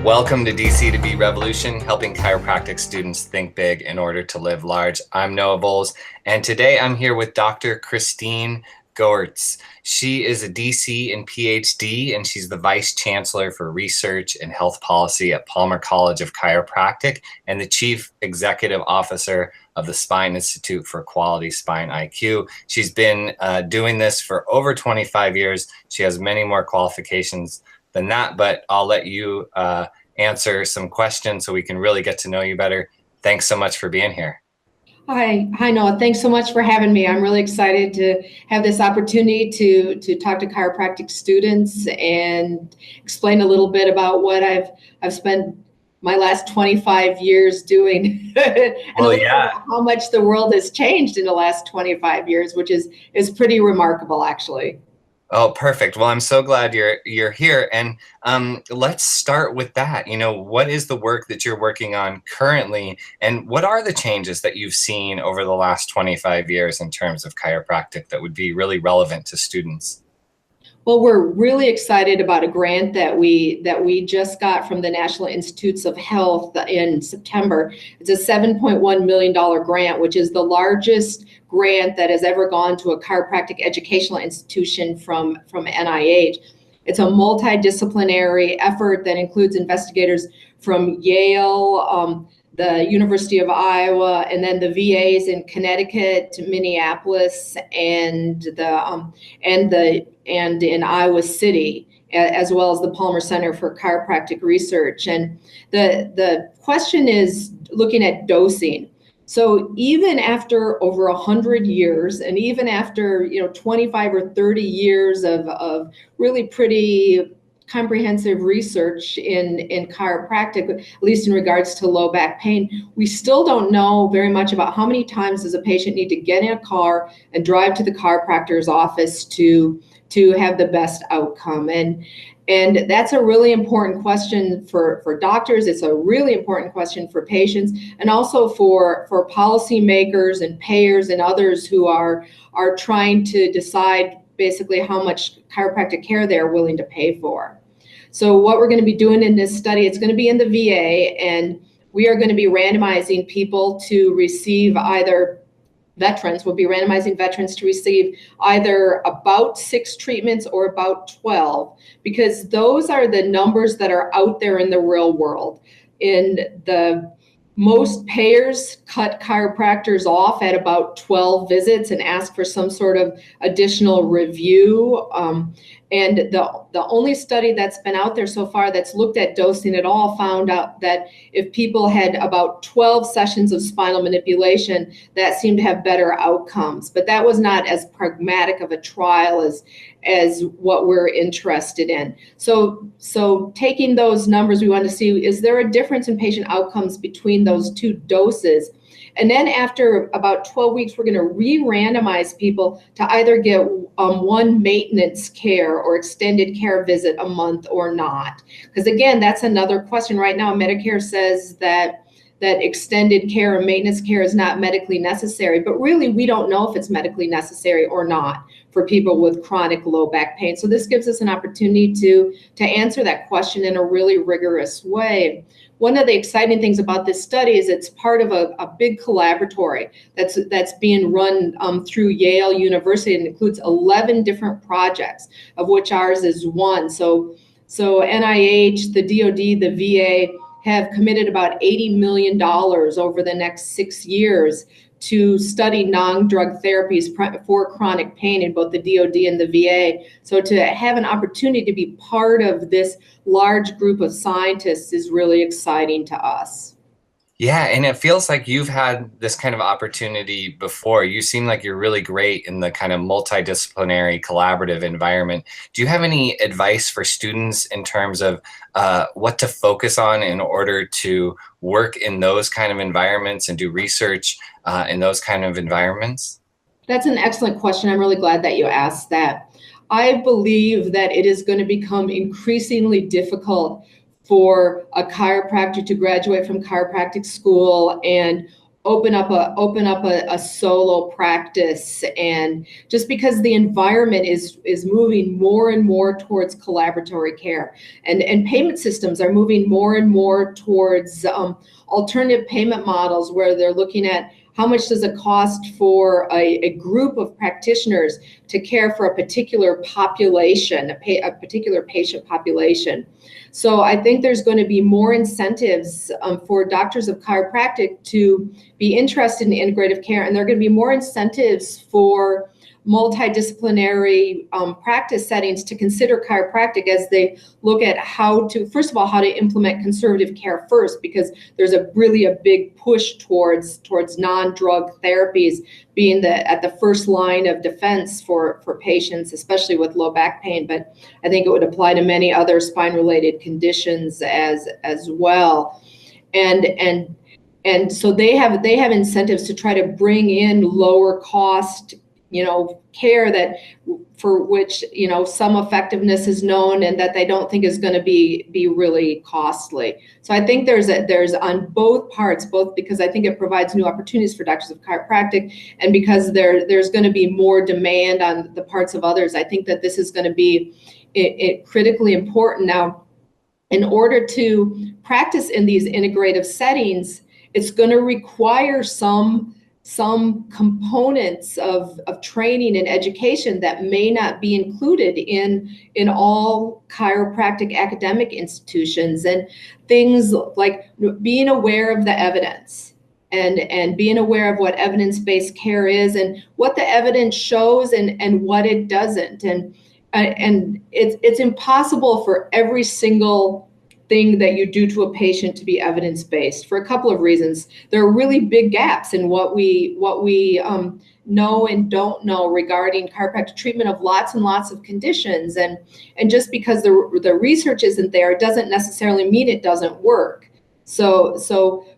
Welcome to DC to Be Revolution, helping chiropractic students think big in order to live large. I'm Noah Bowles, and today I'm here with Dr. Christine Goertz. She is a DC and PhD, and she's the Vice Chancellor for Research and Health Policy at Palmer College of Chiropractic and the Chief Executive Officer of the Spine Institute for Quality Spine IQ. She's been doing this for over 25 years. She has many more qualifications than that, but I'll let you answer some questions so we can really get to know you better. Thanks so much for being here. Hi Noah. Thanks so much for having me. I'm really excited to have this opportunity to talk to chiropractic students and explain a little bit about what I've spent my last 25 years doing. How much the world has changed in the last 25 years, which is pretty remarkable, actually. Oh, perfect. Well, I'm so glad you're here. And let's start with that. You know, what is the work that you're working on currently? And what are the changes that you've seen over the last 25 years in terms of chiropractic that would be really relevant to students? Well, we're really excited about a grant that we just got from the National Institutes of Health in September. It's a $7.1 million grant, which is the largest grant that has ever gone to a chiropractic educational institution from NIH. It's a multidisciplinary effort that includes investigators from Yale, the University of Iowa, and then the VAs in Connecticut, Minneapolis, and in Iowa City, as well as the Palmer Center for Chiropractic Research. And the question is looking at dosing. So even after over 100 years, and even after 25 or 30 years of really pretty comprehensive research in chiropractic, at least in regards to low back pain, we still don't know very much about how many times does a patient need to get in a car and drive to the chiropractor's office to have the best outcome. And that's a really important question for doctors. It's a really important question for patients, and also for policymakers and payers and others who are trying to decide basically how much chiropractic care they're willing to pay for. So what we're going to be doing in this study, it's going to be in the VA, and we are going to be randomizing people to receive either we'll be randomizing veterans to receive either about 6 treatments or about 12, because those are the numbers that are out there in the real world. Most payers cut chiropractors off at about 12 visits and ask for some sort of additional review. And the only study that's been out there so far that's looked at dosing at all found out that if people had about 12 sessions of spinal manipulation, that seemed to have better outcomes. But that was not as pragmatic of a trial as what we're interested in. So taking those numbers, we want to see, is there a difference in patient outcomes between those 2 doses? And then after about 12 weeks, we're going to re-randomize people to either get one maintenance care or extended care visit a month or not. Because again, that's another question. Right now, Medicare says that extended care or maintenance care is not medically necessary, but really we don't know if it's medically necessary or not for people with chronic low back pain. So this gives us an opportunity to answer that question in a really rigorous way. One of the exciting things about this study is it's part of a big collaboratory that's being run through Yale University, and includes 11 different projects, of which ours is one. So NIH, the DoD, the VA have committed about $80 million over the next 6 years to study non-drug therapies for chronic pain in both the DoD and the VA. So to have an opportunity to be part of this large group of scientists is really exciting to us. Yeah, and it feels like you've had this kind of opportunity before. You seem like you're really great in the kind of multidisciplinary collaborative environment. Do you have any advice for students in terms of what to focus on in order to work in those kind of environments and do research in those kind of environments? That's an excellent question. I'm really glad that you asked that. I believe that it is going to become increasingly difficult for a chiropractor to graduate from chiropractic school and open up a solo practice, and just because the environment is moving more and more towards collaboratory care, and payment systems are moving more and more towards alternative payment models, where they're looking at how much does it cost for a group of practitioners to care for a particular population, a particular patient population. So I think there's going to be more incentives for doctors of chiropractic to be interested in integrative care, and there are going to be more incentives for multidisciplinary practice settings to consider chiropractic as they look at how to, first of all, how to implement conservative care first, because there's a big push towards non-drug therapies being at the first line of defense for patients, especially with low back pain. But I think it would apply to many other spine-related conditions as well. And so they have incentives to try to bring in lower cost care that for which some effectiveness is known, and that they don't think is going to be really costly. So I think there's on both parts, both because I think it provides new opportunities for doctors of chiropractic, and because there's going to be more demand on the parts of others. I think that this is going to be critically important. Now, in order to practice in these integrative settings, it's going to require some components of training and education that may not be included in all chiropractic academic institutions, and things like being aware of the evidence and being aware of what evidence-based care is, and what the evidence shows and what it doesn't. And it's impossible for every single thing that you do to a patient to be evidence-based, for a couple of reasons. There are really big gaps in what we know and don't know regarding chiropractic treatment of lots and lots of conditions, and just because the research isn't there, it doesn't necessarily mean it doesn't work.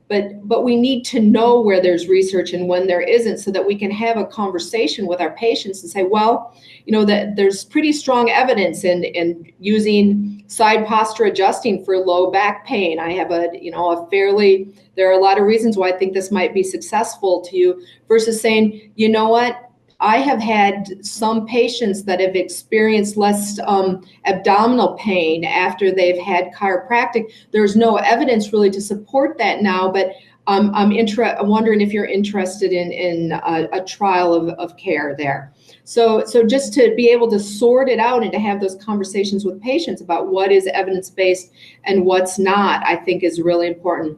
But we need to know where there's research and when there isn't, so that we can have a conversation with our patients and say, well, that there's pretty strong evidence in using side posture adjusting for low back pain. I have there are a lot of reasons why I think this might be successful to you, versus saying, you know what, I have had some patients that have experienced less abdominal pain after they've had chiropractic. There's no evidence really to support that now, but I'm wondering if you're interested in a trial of care there. So just to be able to sort it out and to have those conversations with patients about what is evidence-based and what's not, I think is really important.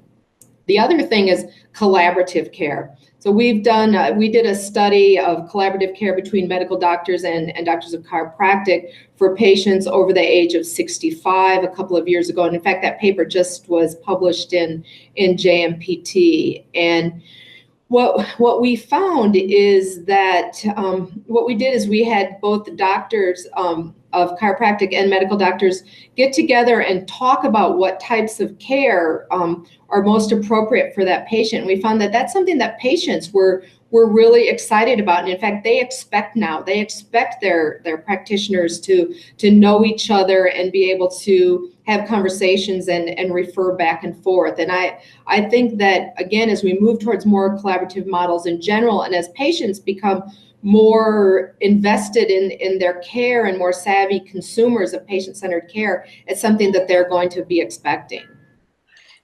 The other thing is collaborative care. So we did a study of collaborative care between medical doctors and doctors of chiropractic for patients over the age of 65 a couple of years ago. And in fact, that paper just was published in JMPT. And what we found is that what we did is we had both doctors of chiropractic and medical doctors get together and talk about what types of care are most appropriate for that patient. We found that that's something that patients were really excited about. And in fact, they expect their practitioners to know each other and be able to have conversations and refer back and forth. And I think that, again, as we move towards more collaborative models in general, and as patients become more invested in their care and more savvy consumers of patient-centered care, it's something that they're going to be expecting.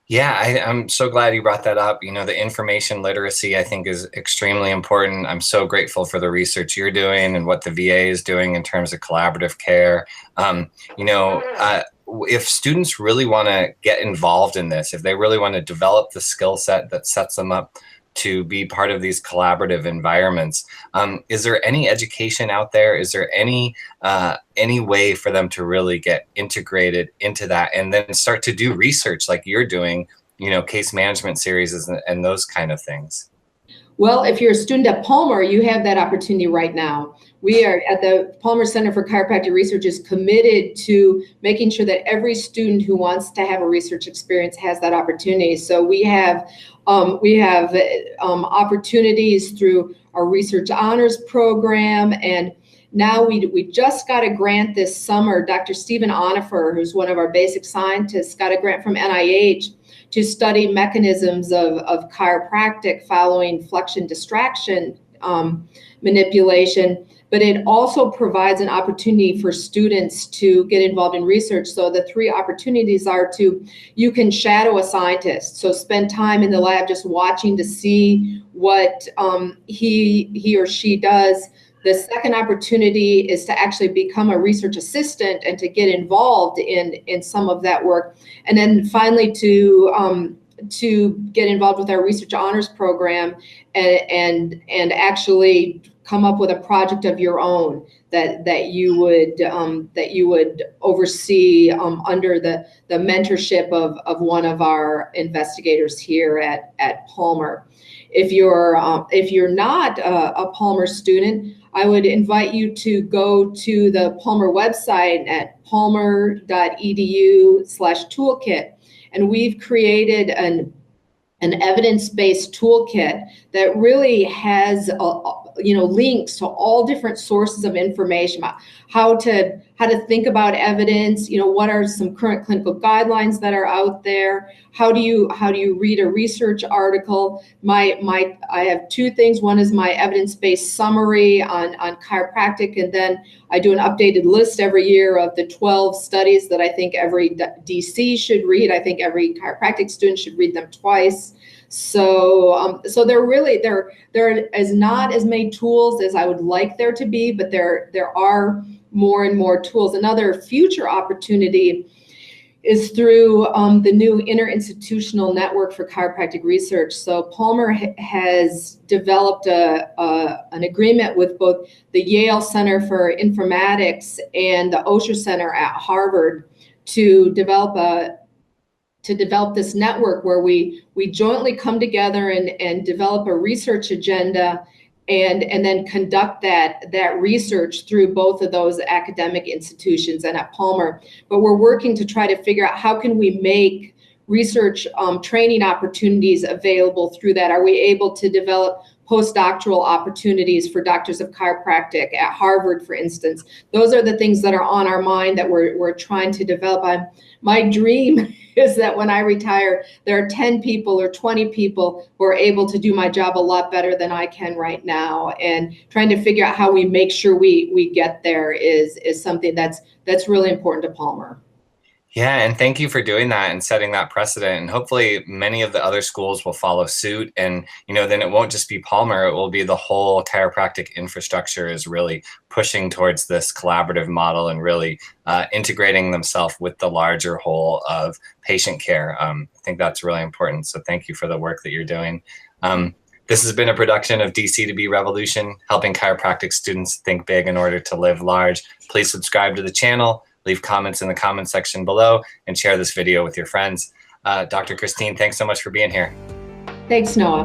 Yeah, I'm so glad you brought that up. The information literacy, I think, is extremely important. I'm so grateful for the research you're doing and what the VA is doing in terms of collaborative care. If students really want to get involved in this, if they really want to develop the skill set that sets them up to be part of these collaborative environments, is there any education out there? Is there any way for them to really get integrated into that and then start to do research like you're doing, case management series and those kind of things? Well, if you're a student at Palmer, you have that opportunity right now. We are at the Palmer Center for Chiropractic Research is committed to making sure that every student who wants to have a research experience has that opportunity. So we have opportunities through our research honors program, and now we just got a grant this summer. Dr. Stephen Onifer, who's one of our basic scientists, got a grant from NIH to study mechanisms of chiropractic following flexion distraction manipulation. But it also provides an opportunity for students to get involved in research. So the three opportunities are you can shadow a scientist. So spend time in the lab just watching to see what he or she does. The second opportunity is to actually become a research assistant and to get involved in some of that work. And then finally to get involved with our research honors program and actually come up with a project of your own that you would oversee under the mentorship of one of our investigators here at Palmer. If you're not a Palmer student, I would invite you to go to the Palmer website at palmer.edu/toolkit, and we've created an evidence-based toolkit that really has links to all different sources of information about how to think about evidence. What are some current clinical guidelines that are out there? How do you read a research article? I have two things. One is my evidence-based summary on chiropractic, and then I do an updated list every year of the 12 studies that I think every DC should read. I think every chiropractic student should read them twice. So they're as not as many tools as I would like there to be, but there are more and more tools. Another future opportunity is through the new interinstitutional network for chiropractic research. So Palmer has developed an agreement with both the Yale Center for Informatics and the Osher Center at Harvard to develop this network where we jointly come together and develop a research agenda and then conduct that research through both of those academic institutions and at Palmer. But we're working to try to figure out how can we make research training opportunities available through that. Are we able to develop postdoctoral opportunities for doctors of chiropractic at Harvard, for instance? Those are the things that are on our mind that we're trying to develop. My dream is that when I retire, there are 10 people or 20 people who are able to do my job a lot better than I can right now. And trying to figure out how we make sure we get there is something that's really important to Palmer. Yeah, and thank you for doing that and setting that precedent. And hopefully many of the other schools will follow suit. And, then it won't just be Palmer, it will be the whole chiropractic infrastructure is really pushing towards this collaborative model and really integrating themselves with the larger whole of patient care. I think that's really important. So thank you for the work that you're doing. This has been a production of DC2B Revolution, helping chiropractic students think big in order to live large. Please subscribe to the channel. Leave comments in the comment section below and share this video with your friends. Dr. Christine, thanks so much for being here. Thanks, Noah.